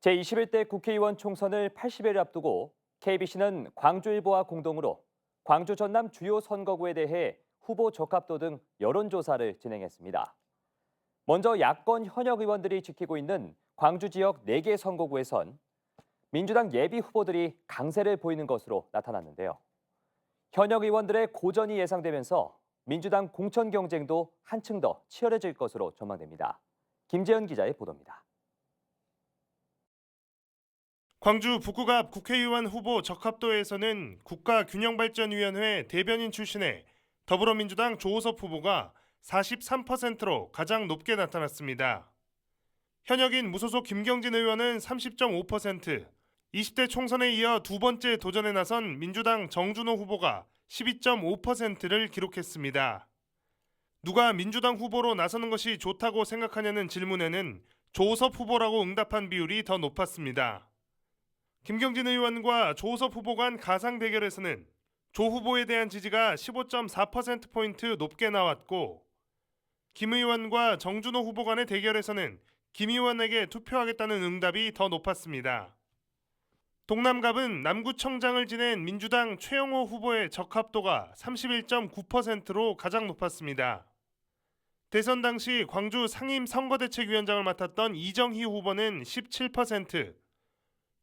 제21대 국회의원 총선을 80여일 앞두고 KBC는 광주일보와 공동으로 광주 전남 주요 선거구에 대해 후보 적합도 등 여론조사를 진행했습니다. 먼저 야권 현역 의원들이 지키고 있는 광주 지역 4개 선거구에선 민주당 예비 후보들이 강세를 보이는 것으로 나타났는데요. 현역 의원들의 고전이 예상되면서 민주당 공천 경쟁도 한층 더 치열해질 것으로 전망됩니다. 김재현 기자의 보도입니다. 광주 북구갑 국회의원 후보 적합도에서는 국가균형발전위원회 대변인 출신의 더불어민주당 조호섭 후보가 43%로 가장 높게 나타났습니다. 현역인 무소속 김경진 의원은 30.5%, 20대 총선에 이어 두 번째 도전에 나선 민주당 정준호 후보가 12.5%를 기록했습니다. 누가 민주당 후보로 나서는 것이 좋다고 생각하냐는 질문에는 조호섭 후보라고 응답한 비율이 더 높았습니다. 김경진 의원과 조호섭 후보 간 가상 대결에서는 조 후보에 대한 지지가 15.4%포인트 높게 나왔고, 김 의원과 정준호 후보 간의 대결에서는 김 의원에게 투표하겠다는 응답이 더 높았습니다. 동남갑은 남구청장을 지낸 민주당 최영호 후보의 적합도가 31.9%로 가장 높았습니다. 대선 당시 광주 상임 선거대책위원장을 맡았던 이정희 후보는 17%,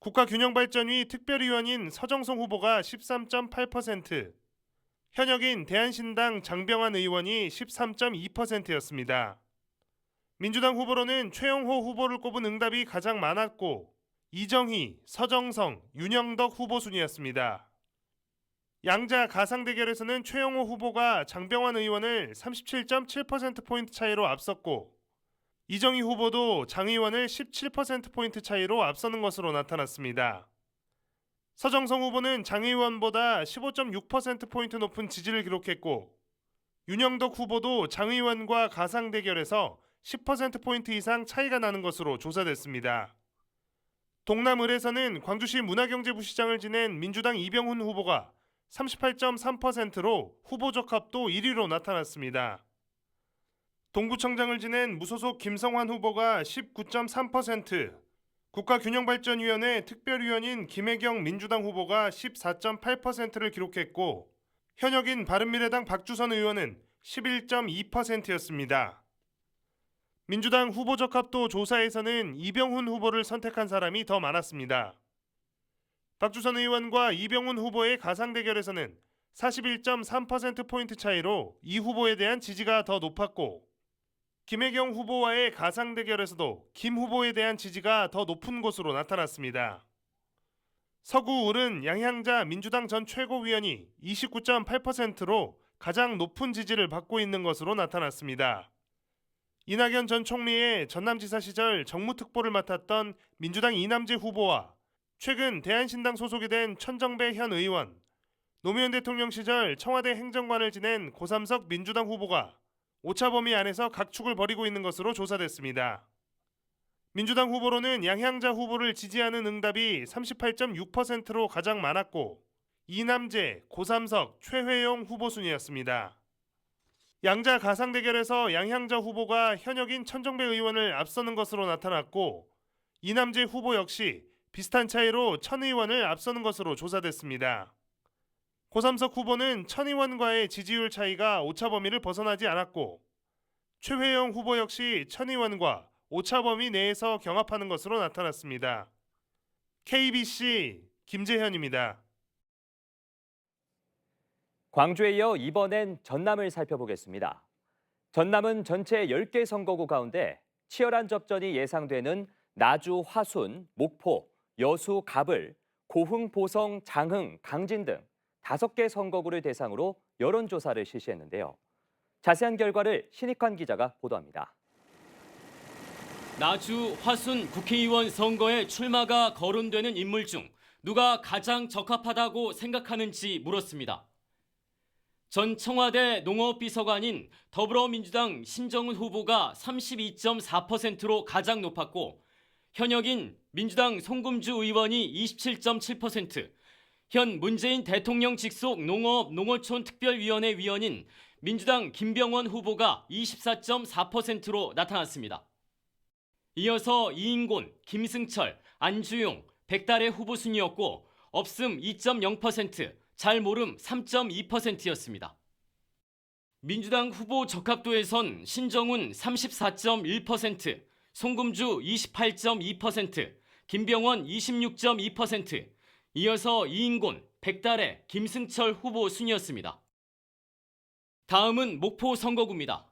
국가균형발전위 특별위원인 서정송 후보가 13.8%, 현역인 대한신당 장병환 의원이 13.2%였습니다. 민주당 후보로는 최영호 후보를 꼽은 응답이 가장 많았고, 이정희, 서정성, 윤영덕 후보 순이었습니다. 양자 가상 대결에서는 최영호 후보가 장병환 의원을 37.7%포인트 차이로 앞섰고, 이정희 후보도 장 의원을 17%포인트 차이로 앞서는 것으로 나타났습니다. 서정성 후보는 장 의원보다 15.6%포인트 높은 지지를 기록했고, 윤영덕 후보도 장 의원과 가상 대결에서 10%포인트 이상 차이가 나는 것으로 조사됐습니다. 동남을에서는 광주시 문화경제부시장을 지낸 민주당 이병훈 후보가 38.3%로 후보 적합도 1위로 나타났습니다. 동구청장을 지낸 무소속 김성환 후보가 19.3%, 국가균형발전위원회 특별위원인 김혜경 민주당 후보가 14.8%를 기록했고, 현역인 바른미래당 박주선 의원은 11.2%였습니다. 민주당 후보 적합도 조사에서는 이병훈 후보를 선택한 사람이 더 많았습니다. 박주선 의원과 이병훈 후보의 가상 대결에서는 41.3%포인트 차이로 이 후보에 대한 지지가 더 높았고, 김혜경 후보와의 가상 대결에서도 김 후보에 대한 지지가 더 높은 것으로 나타났습니다. 서구 울은 양향자 민주당 전 최고위원이 29.8%로 가장 높은 지지를 받고 있는 것으로 나타났습니다. 이낙연 전 총리의 전남지사 시절 정무특보를 맡았던 민주당 이남재 후보와 최근 대한신당 소속이 된 천정배 현 의원, 노무현 대통령 시절 청와대 행정관을 지낸 고삼석 민주당 후보가 오차 범위 안에서 각축을 벌이고 있는 것으로 조사됐습니다. 민주당 후보로는 양향자 후보를 지지하는 응답이 38.6%로 가장 많았고, 이남재, 고삼석, 최회용 후보 순이었습니다. 양자 가상 대결에서 양향자 후보가 현역인 천정배 의원을 앞서는 것으로 나타났고, 이남재 후보 역시 비슷한 차이로 천 의원을 앞서는 것으로 조사됐습니다. 고삼석 후보는 천 의원과의 지지율 차이가 오차 범위를 벗어나지 않았고, 최회영 후보 역시 천 의원과 오차 범위 내에서 경합하는 것으로 나타났습니다. KBC 김재현입니다. 광주에 이어 이번엔 전남을 살펴보겠습니다. 전남은 전체 10개 선거구 가운데 치열한 접전이 예상되는 나주, 화순, 목포, 여수, 갑을, 고흥, 보성, 장흥, 강진 등 5개 선거구를 대상으로 여론조사를 실시했는데요. 자세한 결과를 신익환 기자가 보도합니다. 나주, 화순 국회의원 선거에 출마가 거론되는 인물 중 누가 가장 적합하다고 생각하는지 물었습니다. 전 청와대 농업비서관인 더불어민주당 신정은 후보가 32.4%로 가장 높았고, 현역인 민주당 송금주 의원이 27.7%, 현 문재인 대통령 직속 농업-농어촌 특별위원회 위원인 민주당 김병원 후보가 24.4%로 나타났습니다. 이어서 이인곤, 김승철, 안주용, 백달의 후보 순이었고 없음 2.0%, 잘 모름 3.2%였습니다. 민주당 후보 적합도에선 신정훈 34.1%, 송금주 28.2%, 김병원 26.2%, 이어서 이인곤, 백달의, 김승철 후보 순이었습니다. 다음은 목포 선거구입니다.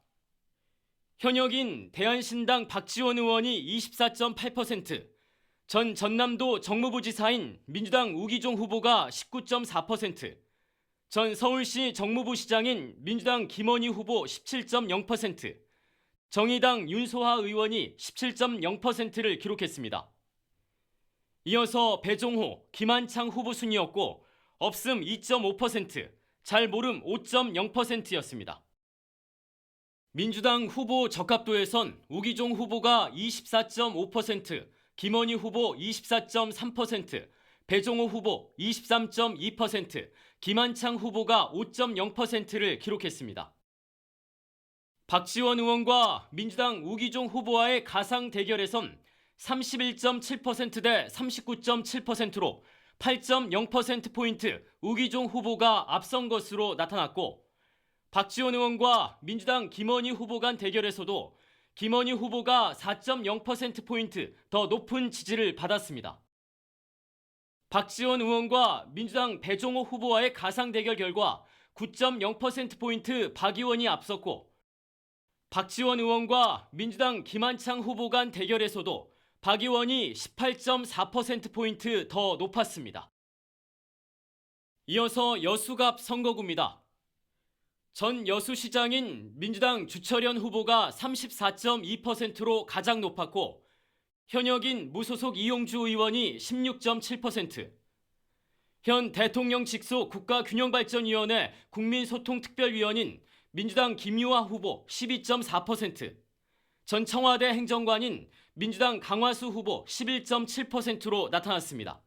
현역인 대한신당 박지원 의원이 24.8%, 전 전남도 정무부지사인 민주당 우기종 후보가 19.4%, 전 서울시 정무부시장인 민주당 김원희 후보 17.0%, 정의당 윤소하 의원이 17.0%를 기록했습니다. 이어서 배종호, 김한창 후보 순이었고 없음 2.5%, 잘 모름 5.0%였습니다. 민주당 후보 적합도에선 우기종 후보가 24.5%, 김원희 후보 24.3%, 배종호 후보 23.2%, 김한창 후보가 5.0%를 기록했습니다. 박지원 의원과 민주당 우기종 후보와의 가상 대결에선 31.7% 대 39.7%로 8.0%포인트 우기종 후보가 앞선 것으로 나타났고, 박지원 의원과 민주당 김원희 후보 간 대결에서도 김원희 후보가 4.0%포인트 더 높은 지지를 받았습니다. 박지원 의원과 민주당 배종호 후보와의 가상 대결 결과 9.0%포인트 박 의원이 앞섰고, 박지원 의원과 민주당 김한창 후보 간 대결에서도 박 의원이 18.4%포인트 더 높았습니다. 이어서 여수갑 선거구입니다. 전 여수시장인 민주당 주철현 후보가 34.2%로 가장 높았고, 현역인 무소속 이용주 의원이 16.7%, 현 대통령 직속 국가균형발전위원회 국민소통특별위원인 민주당 김유아 후보 12.4%, 전 청와대 행정관인 민주당 강화수 후보 11.7%로 나타났습니다.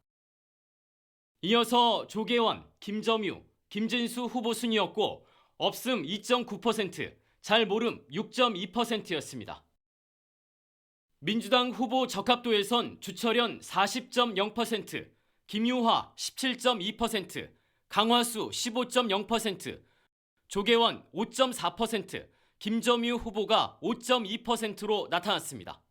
이어서 조계원, 김점유, 김진수 후보 순이었고 없음 2.9%, 잘 모름 6.2%였습니다. 민주당 후보 적합도에선 주철현 40.0%, 김유화 17.2%, 강화수 15.0%, 조계원 5.4%, 김점유 후보가 5.2%로 나타났습니다.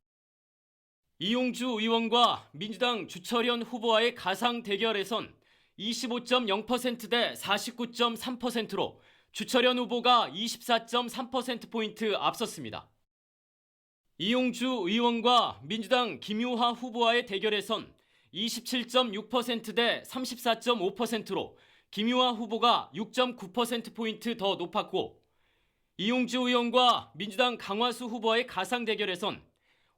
이용주 의원과 민주당 주철현 후보와의 가상 대결에선 25.0% 대 49.3%로 주철현 후보가 24.3%포인트 앞섰습니다. 이용주 의원과 민주당 김유하 후보와의 대결에선 27.6% 대 34.5%로 김유하 후보가 6.9%포인트 더 높았고, 이용주 의원과 민주당 강화수 후보와의 가상 대결에선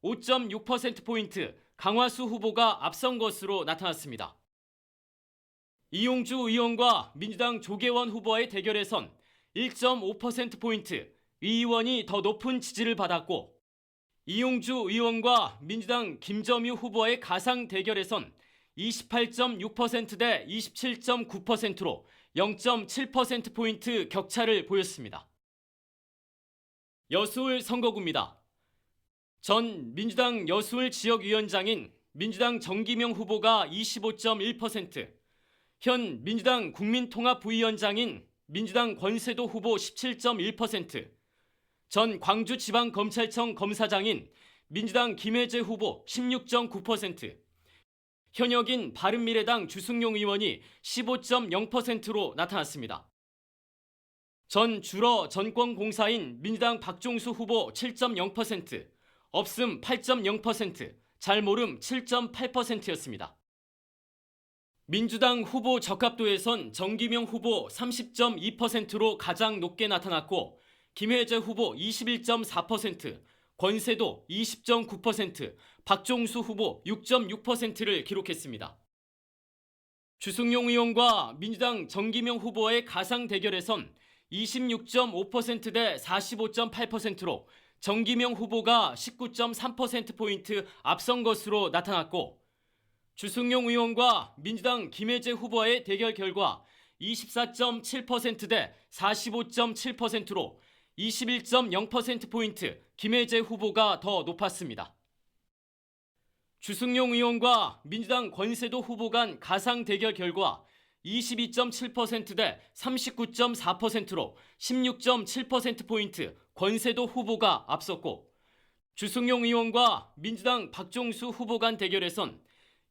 5.6%포인트 강화수 후보가 앞선 것으로 나타났습니다. 이용주 의원과 민주당 조계원 후보와의 대결에선 1.5%포인트 이 의원이 더 높은 지지를 받았고, 이용주 의원과 민주당 김점유 후보와의 가상 대결에선 28.6% 대 27.9%로 0.7%포인트 격차를 보였습니다. 여수울 선거구입니다. 전 민주당 여수울 지역위원장인 민주당 정기명 후보가 25.1%, 현 민주당 국민통합부위원장인 민주당 권세도 후보 17.1%, 전 광주지방검찰청 검사장인 민주당 김혜재 후보 16.9%, 현역인 바른미래당 주승용 의원이 15.0%로 나타났습니다. 전 주러 전권공사인 민주당 박종수 후보 7.0%, 없음 8.0%, 잘 모름 7.8%였습니다. 민주당 후보 적합도에선 정기명 후보 30.2%로 가장 높게 나타났고, 김혜재 후보 21.4%, 권세도 20.9%, 박종수 후보 6.6%를 기록했습니다. 주승용 의원과 민주당 정기명 후보의 가상 대결에선 26.5% 대 45.8%로 정기명 후보가 19.3%포인트 앞선 것으로 나타났고, 주승용 의원과 민주당 김혜재 후보의 대결 결과 24.7% 대 45.7%로 21.0%포인트 김혜재 후보가 더 높았습니다. 주승용 의원과 민주당 권세도 후보 간 가상 대결 결과 22.7%대 39.4%로 16.7%포인트 권세도 후보가 앞섰고, 주승용 의원과 민주당 박종수 후보 간 대결에선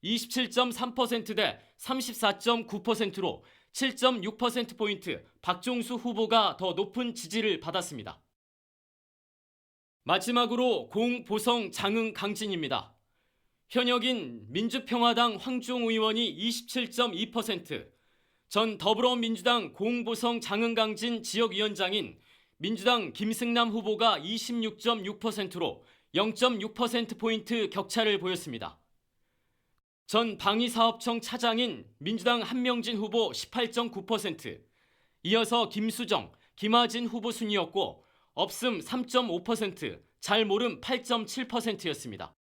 27.3%대 34.9%로 7.6%포인트 박종수 후보가 더 높은 지지를 받았습니다. 마지막으로 공보성 장흥 강진입니다. 현역인 민주평화당 황주홍 의원이 27.2%, 전 더불어민주당 공보성 장흥강진 지역위원장인 민주당 김승남 후보가 26.6%로 0.6%포인트 격차를 보였습니다. 전 방위사업청 차장인 민주당 한명진 후보 18.9%, 이어서 김수정, 김하진 후보 순이었고 없음 3.5%, 잘 모름 8.7%였습니다.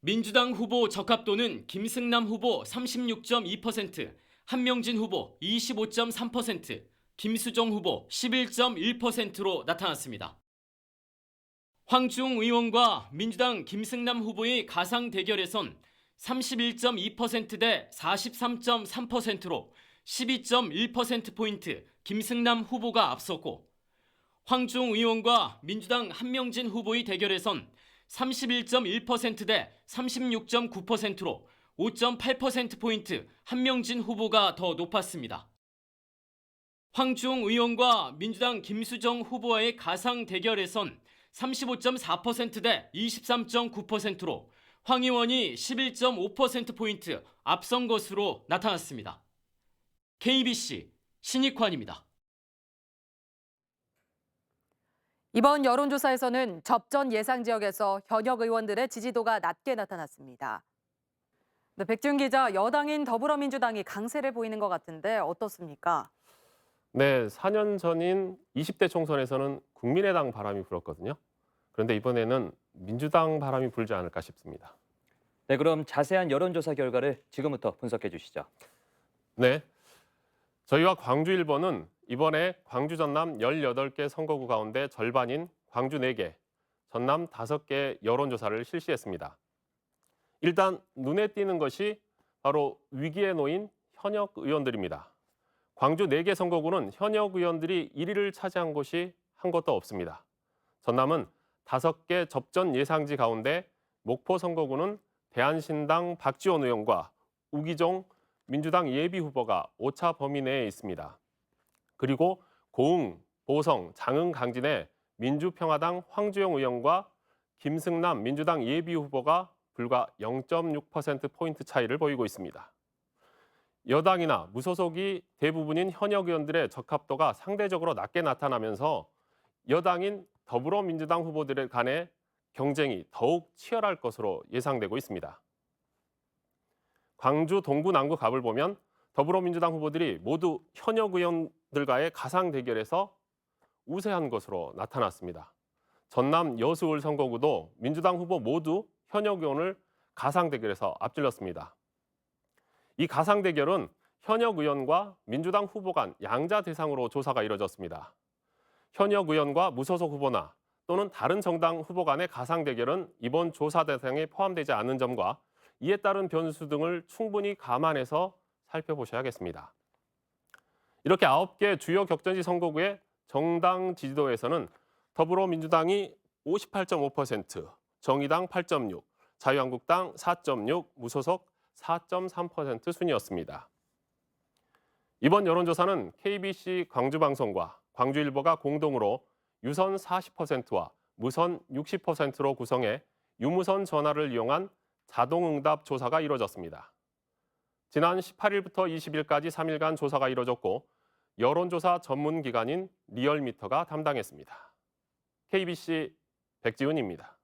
민주당 후보 적합도는 김승남 후보 36.2%, 한명진 후보 25.3%, 김수정 후보 11.1%로 나타났습니다. 황주홍 의원과 민주당 김승남 후보의 가상 대결에선 31.2%대 43.3%로 12.1%포인트 김승남 후보가 앞섰고, 황주홍 의원과 민주당 한명진 후보의 대결에선 31.1%대 36.9%로 5.8%포인트 한명진 후보가 더 높았습니다. 황주홍 의원과 민주당 김수정 후보와의 가상 대결에선 35.4%대 23.9%로 황 의원이 11.5%포인트 앞선 것으로 나타났습니다. KBC 신익환입니다. 이번 여론조사에서는 접전 예상 지역에서 현역 의원들의 지지도가 낮게 나타났습니다. 네, 백준 기자, 여당인 더불어민주당이 강세를 보이는 것 같은데 어떻습니까? 네, 4년 전인 20대 총선에서는 국민의당 바람이 불었거든요. 그런데 이번에는 민주당 바람이 불지 않을까 싶습니다. 네, 그럼 자세한 여론조사 결과를 지금부터 분석해 주시죠. 네, 저희와 광주일보는 이번에 광주 전남 18개 선거구 가운데 절반인 광주 4개, 전남 5개 여론조사를 실시했습니다. 일단 눈에 띄는 것이 바로 위기에 놓인 현역 의원들입니다. 광주 4개 선거구는 현역 의원들이 1위를 차지한 곳이 한 곳도 없습니다. 전남은 5개 접전 예상지 가운데 목포 선거구는 대한신당 박지원 의원과 우기종 민주당 예비후보가 오차 범위 내에 있습니다. 그리고 고흥, 보성, 장흥, 강진에 민주평화당 황주영 의원과 김승남 민주당 예비후보가 불과 0.6%포인트 차이를 보이고 있습니다. 여당이나 무소속이 대부분인 현역 의원들의 적합도가 상대적으로 낮게 나타나면서 여당인 더불어민주당 후보들 간의 경쟁이 더욱 치열할 것으로 예상되고 있습니다. 광주 동구 남구 갑을 보면 더불어민주당 후보들이 모두 현역 의원들과의 가상 대결에서 우세한 것으로 나타났습니다. 전남 여수울 선거구도 민주당 후보 모두 현역 의원을 가상 대결에서 앞질렀습니다. 이 가상 대결은 현역 의원과 민주당 후보 간 양자 대상으로 조사가 이뤄졌습니다. 현역 의원과 무소속 후보나 또는 다른 정당 후보 간의 가상 대결은 이번 조사 대상에 포함되지 않는 점과 이에 따른 변수 등을 충분히 감안해서 살펴보셔야겠습니다. 이렇게 9개 주요 격전지 선거구의 정당 지지도에서는 더불어민주당이 58.5%, 정의당 8.6%, 자유한국당 4.6%, 무소속 4.3% 순이었습니다. 이번 여론조사는 KBC 광주방송과 광주일보가 공동으로 유선 40%와 무선 60%로 구성해 유무선 전화를 이용한 자동응답 조사가 이뤄졌습니다. 지난 18일부터 20일까지 3일간 조사가 이뤄졌고 여론조사 전문기관인 리얼미터가 담당했습니다. KBC 백지훈입니다.